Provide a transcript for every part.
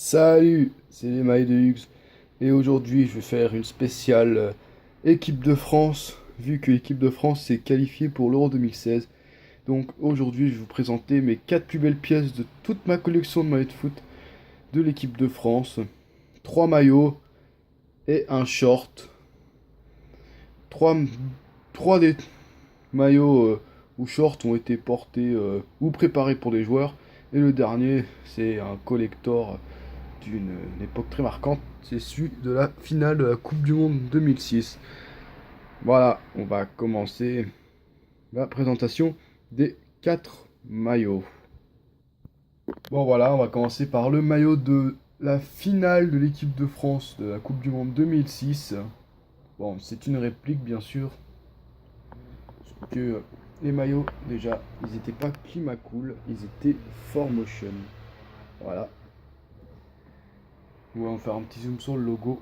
Salut, c'est les mailles de Hughes et aujourd'hui je vais faire une spéciale équipe de France vu que l'équipe de France s'est qualifiée pour l'Euro 2016. Donc aujourd'hui je vais vous présenter mes 4 plus belles pièces de toute ma collection de maillots de foot de l'équipe de France. 3 maillots et un short. 3 des maillots ou shorts ont été portés ou préparés pour des joueurs et le dernier c'est un collector d'une époque très marquante, c'est celui de la finale de la Coupe du Monde 2006. Voilà, on va commencer la présentation des 4 maillots. Bon voilà, on va commencer par le maillot de la finale de l'équipe de France de la Coupe du Monde 2006. Bon, c'est une réplique bien sûr, sauf que les maillots déjà, ils n'étaient pas climat cool, ils étaient 4Motion. Voilà. On va faire un petit zoom sur le logo.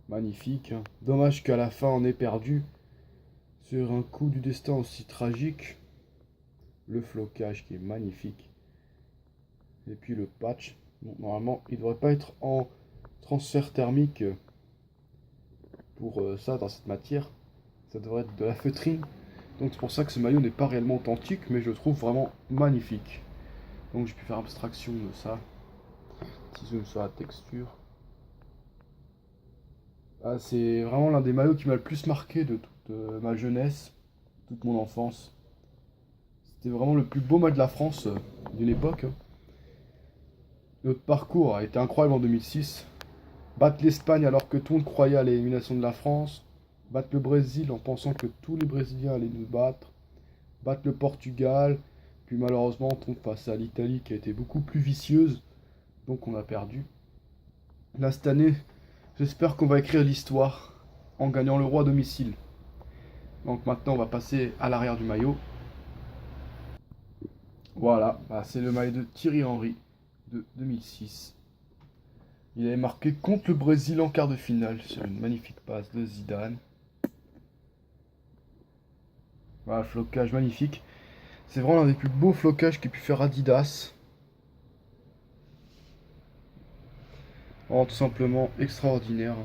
Magnifique. Dommage qu'à la fin on ait perdu sur un coup du destin aussi tragique. Le flocage qui est magnifique. Et puis le patch. Bon, normalement, il ne devrait pas être en transfert thermique pour ça dans cette matière. Ça devrait être de la feutrine. Donc c'est pour ça que ce maillot n'est pas réellement authentique, mais je le trouve vraiment magnifique. Donc j'ai pu faire abstraction de ça. Petit zoom sur la texture. Ah, c'est vraiment l'un des maillots qui m'a le plus marqué de toute ma jeunesse, toute mon enfance. C'était vraiment le plus beau match de la France d'une époque. Notre parcours a été incroyable en 2006. Battre l'Espagne alors que tout le monde croyait à l'élimination de la France. Battre le Brésil en pensant que tous les Brésiliens allaient nous battre. Battre le Portugal. Puis malheureusement, on tombe face à l'Italie qui a été beaucoup plus vicieuse. Donc on a perdu. Là, cette année, j'espère qu'on va écrire l'histoire en gagnant l'Euro à domicile. Donc maintenant, on va passer à l'arrière du maillot. Voilà, bah, c'est le maillot de Thierry Henry de 2006. Il avait marqué contre le Brésil en quart de finale sur une magnifique passe de Zidane. Voilà, flocage magnifique. C'est vraiment l'un des plus beaux flocages qu'ait pu faire Adidas. Vraiment tout simplement extraordinaire.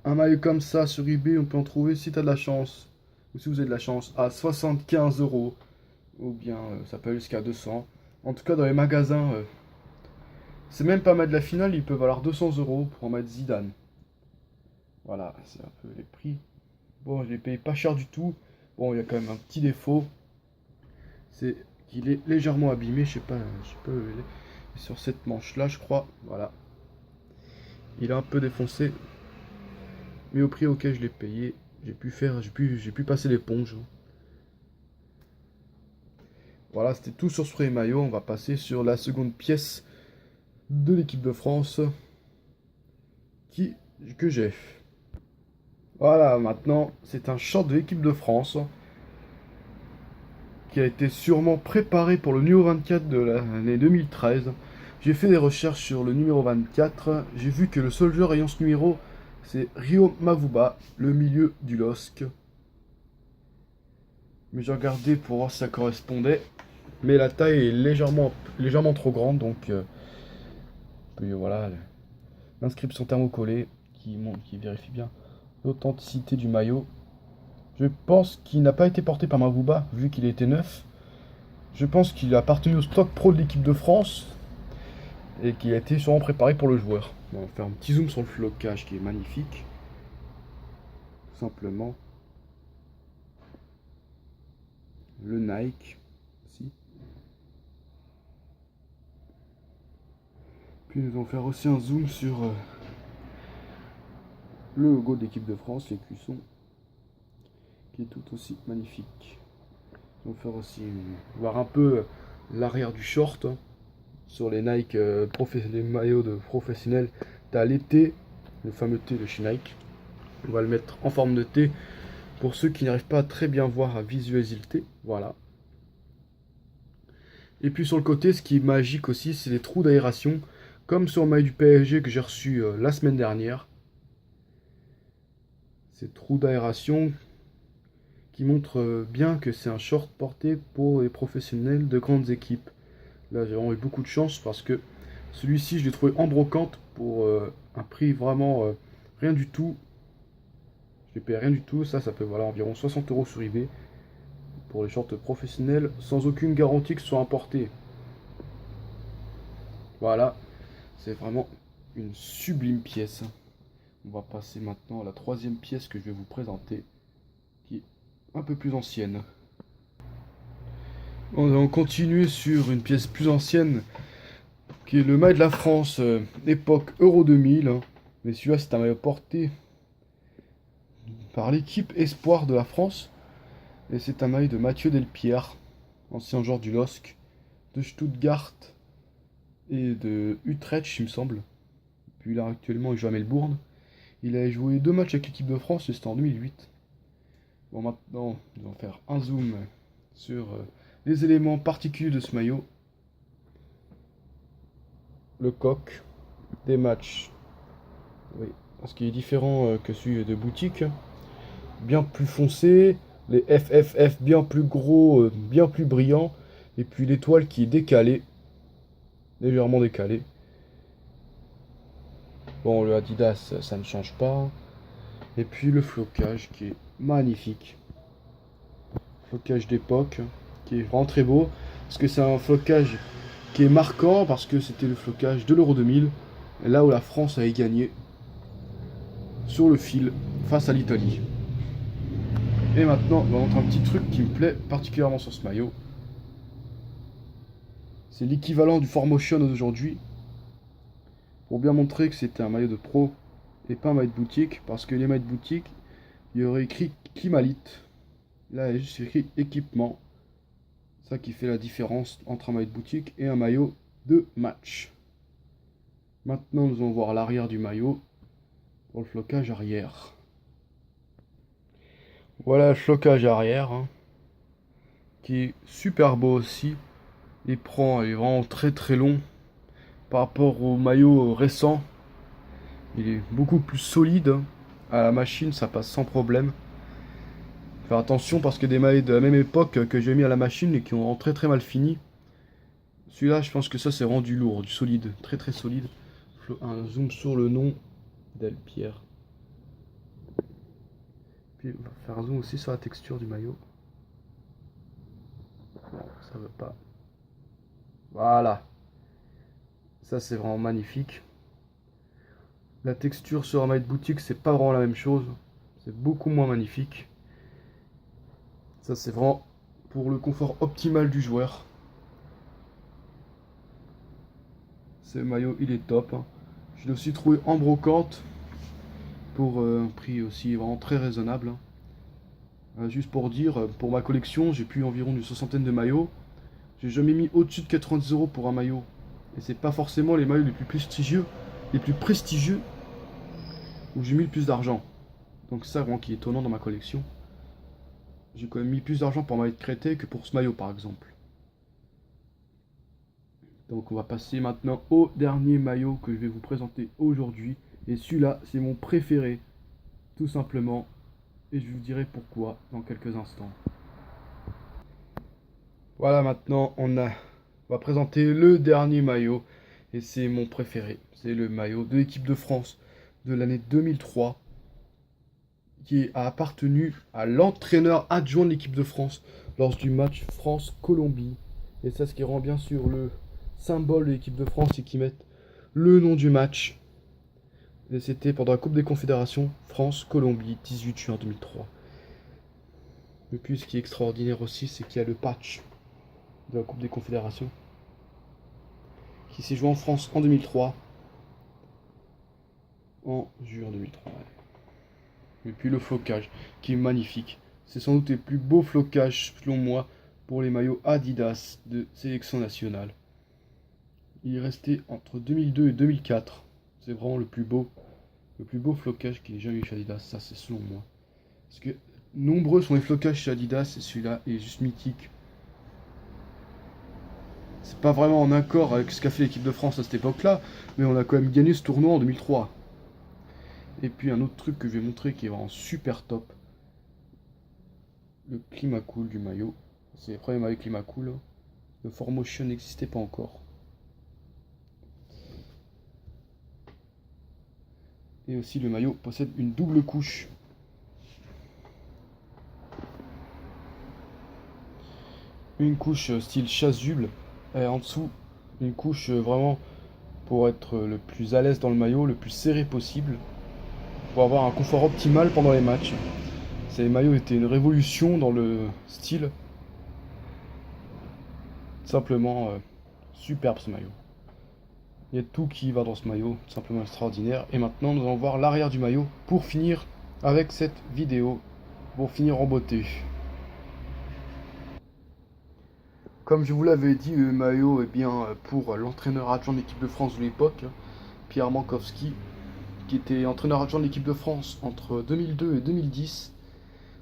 Un maillot comme ça sur eBay, on peut en trouver si tu as de la chance. Ou si vous avez de la chance, à 75 euros. Ou bien ça peut aller jusqu'à 200. En tout cas, dans les magasins, c'est même pas mettre de la finale, il peut valoir 200 euros pour en mettre Zidane. Voilà, c'est un peu les prix. Bon, je l'ai payé pas cher du tout. Bon, il y a quand même un petit défaut. C'est qu'il est légèrement abîmé. Je sais pas où il est. Sur cette manche-là, je crois. Voilà. Il est un peu défoncé. Mais au prix auquel je l'ai payé, j'ai pu passer l'éponge. Voilà, c'était tout sur ce premier maillot. On va passer sur la seconde pièce de l'équipe de France que j'ai. Voilà, maintenant, c'est un short de l'équipe de France qui a été sûrement préparé pour le numéro 24 de l'année 2013. J'ai fait des recherches sur le numéro 24. J'ai vu que le seul joueur ayant ce numéro, c'est Rio Mavuba, le milieu du LOSC. Mais j'ai regardé pour voir si ça correspondait. Mais la taille est légèrement trop grande, donc puis voilà, l'inscription thermocollée qui vérifie bien l'authenticité du maillot. Je pense qu'il n'a pas été porté par Mavuba, vu qu'il était neuf. Je pense qu'il a appartenu au stock pro de l'équipe de France et qu'il a été sûrement préparé pour le joueur. Bon, on va faire un petit zoom sur le flocage qui est magnifique. Tout simplement. Le Nike aussi. Puis nous allons faire aussi un zoom sur le logo de l'équipe de France, les cuissons, qui est tout aussi magnifique. On va faire aussi voir un peu l'arrière du short. Sur les Nike, les maillots de professionnels, t'as les T, le fameux T de chez Nike. On va le mettre en forme de T pour ceux qui n'arrivent pas à très bien voir, à visualiser le T. Voilà. Et puis sur le côté, ce qui est magique aussi, c'est les trous d'aération, comme sur le maillot du PSG que j'ai reçu la semaine dernière. Ces trous d'aération qui montrent bien que c'est un short porté pour les professionnels de grandes équipes. Là, j'ai vraiment eu beaucoup de chance parce que Celui-ci, je l'ai trouvé en brocante pour un prix vraiment rien du tout. Je l'ai payé rien du tout. Ça fait voilà, environ 60 € sur eBay pour les shorts professionnels sans aucune garantie que ce soit importé. Voilà, c'est vraiment une sublime pièce. On va passer maintenant à la troisième pièce que je vais vous présenter, qui est un peu plus ancienne. On va continuer sur une pièce plus ancienne, qui est le maillot de la France, époque Euro 2000. Hein. Mais celui-là, c'est un maillot porté par l'équipe Espoir de la France. Et c'est un maillot de Mathieu Delpierre, ancien joueur du LOSC, de Stuttgart et de Utrecht, il me semble. Puis là, actuellement, il joue à Melbourne. Il a joué 2 matchs avec l'équipe de France, et c'était en 2008. Bon, maintenant, nous allons faire un zoom sur les éléments particuliers de ce maillot. Le coq, des matchs, oui, ce qui est différent que celui de boutique. Bien plus foncé, les FFF bien plus gros, bien plus brillants, et puis l'étoile qui est décalée, légèrement décalée. Bon, le Adidas, ça ne change pas. Et puis le flocage qui est magnifique. Flocage d'époque, qui est vraiment très beau, parce que c'est un flocage qui est marquant, parce que c'était le flocage de l'Euro 2000, là où la France avait gagné sur le fil face à l'Italie. Et maintenant, on va montrer un petit truc qui me plaît particulièrement sur ce maillot. C'est l'équivalent du 4Motion d'aujourd'hui, pour bien montrer que c'était un maillot de pro et pas un maillot de boutique, parce que les maillots de boutique, il y aurait écrit Climalite. Là, il y a juste écrit équipement. Ça qui fait la différence entre un maillot de boutique et un maillot de match. Maintenant, nous allons voir l'arrière du maillot pour le flocage arrière. Voilà le flocage arrière, hein, qui est super beau aussi. Il est vraiment très très long par rapport au maillot récent. Il est beaucoup plus solide. Hein. À la machine, ça passe sans problème. Faire attention parce que des maillots de la même époque que j'ai mis à la machine et qui ont très très mal fini. Celui-là, je pense que ça c'est rendu lourd, du solide, très très solide. Un zoom sur le nom Delpierre. Puis on va faire un zoom aussi sur la texture du maillot. Non, ça veut pas. Voilà. Ça c'est vraiment magnifique. La texture sur un maillot de boutique, c'est pas vraiment la même chose. C'est beaucoup moins magnifique. Ça c'est vraiment pour le confort optimal du joueur. Ce maillot, il est top. Hein. Je l'ai aussi trouvé en brocante pour un prix aussi vraiment très raisonnable. Hein. Juste pour dire, pour ma collection, j'ai plus environ une soixantaine de maillots. J'ai jamais mis au-dessus de 90 € pour un maillot. Et c'est pas forcément les maillots les plus prestigieux, où j'ai mis le plus d'argent. Donc ça, vraiment, qui est étonnant dans ma collection. J'ai quand même mis plus d'argent pour un maillot de Créteil que pour ce maillot, par exemple. Donc on va passer maintenant au dernier maillot que je vais vous présenter aujourd'hui. Et celui-là, c'est mon préféré, tout simplement. Et je vous dirai pourquoi dans quelques instants. Voilà, maintenant on va présenter le dernier maillot. Et c'est mon préféré. C'est le maillot de l'équipe de France de l'année 2003. Qui a appartenu à l'entraîneur adjoint de l'équipe de France lors du match France-Colombie. Et ça, ce qui rend bien sûr le symbole de l'équipe de France, c'est qu'ils mettent le nom du match. Et c'était pendant la Coupe des Confédérations, France-Colombie, 18 juin 2003. Et puis ce qui est extraordinaire aussi, c'est qu'il y a le patch de la Coupe des Confédérations qui s'est joué en France en 2003. En juin 2003. Et puis le flocage, qui est magnifique. C'est sans doute les plus beaux flocages, selon moi, pour les maillots Adidas de sélection nationale. Il est resté entre 2002 et 2004. C'est vraiment le plus beau flocage qu'il ait jamais eu chez Adidas, ça c'est selon moi. Parce que nombreux sont les flocages chez Adidas et celui-là est juste mythique. C'est pas vraiment en accord avec ce qu'a fait l'équipe de France à cette époque-là, mais on a quand même gagné ce tournoi en 2003. Et puis un autre truc que je vais montrer qui est vraiment super top. Le Climacool du maillot. C'est le premier maillot Climacool. Le 4Motion n'existait pas encore. Et aussi le maillot possède une double couche. Une couche style chasuble et en dessous une couche vraiment pour être le plus à l'aise dans le maillot, le plus serré possible, pour avoir un confort optimal pendant les matchs. Ces maillots étaient une révolution dans le style. Simplement superbe ce maillot. Il y a tout qui va dans ce maillot, simplement extraordinaire. Et maintenant nous allons voir l'arrière du maillot pour finir avec cette vidéo, pour finir en beauté. Comme je vous l'avais dit, le maillot est bien pour l'entraîneur adjoint de l'équipe de France de l'époque, Pierre Mankowski, qui était entraîneur adjoint de l'équipe de France entre 2002 et 2010.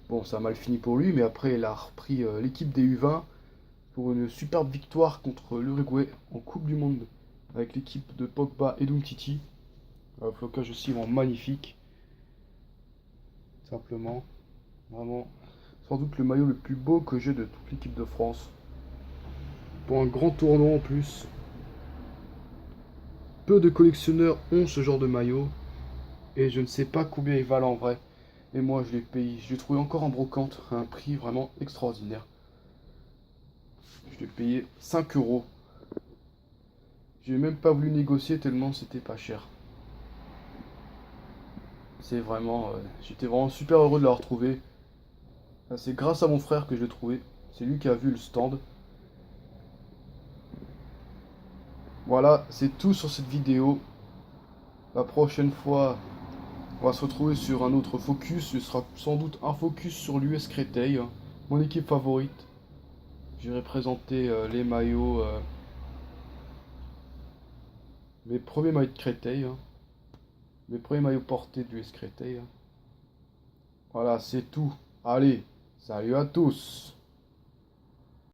Bon, ça a mal fini pour lui, mais après il a repris l'équipe des U20 pour une superbe victoire contre l'Uruguay en Coupe du Monde avec l'équipe de Pogba et d'Umtiti. Un flocage aussi vraiment magnifique. Simplement, vraiment, sans doute le maillot le plus beau que j'ai de toute l'équipe de France. Pour un grand tournoi en plus. Peu de collectionneurs ont ce genre de maillot. Et je ne sais pas combien ils valent en vrai. Et moi je l'ai payé. Je l'ai trouvé encore en brocante à un prix vraiment extraordinaire. Je l'ai payé 5 euros. J'ai même pas voulu négocier tellement c'était pas cher. C'est vraiment. J'étais vraiment super heureux de l'avoir trouvé. C'est grâce à mon frère que je l'ai trouvé. C'est lui qui a vu le stand. Voilà, c'est tout sur cette vidéo. La prochaine fois, on va se retrouver sur un autre focus. Ce sera sans doute un focus sur l'US Créteil, hein, mon équipe favorite. J'irai présenter les maillots, mes premiers maillots de Créteil, hein, mes premiers maillots portés de l'US Créteil. Hein. Voilà, c'est tout. Allez, salut à tous!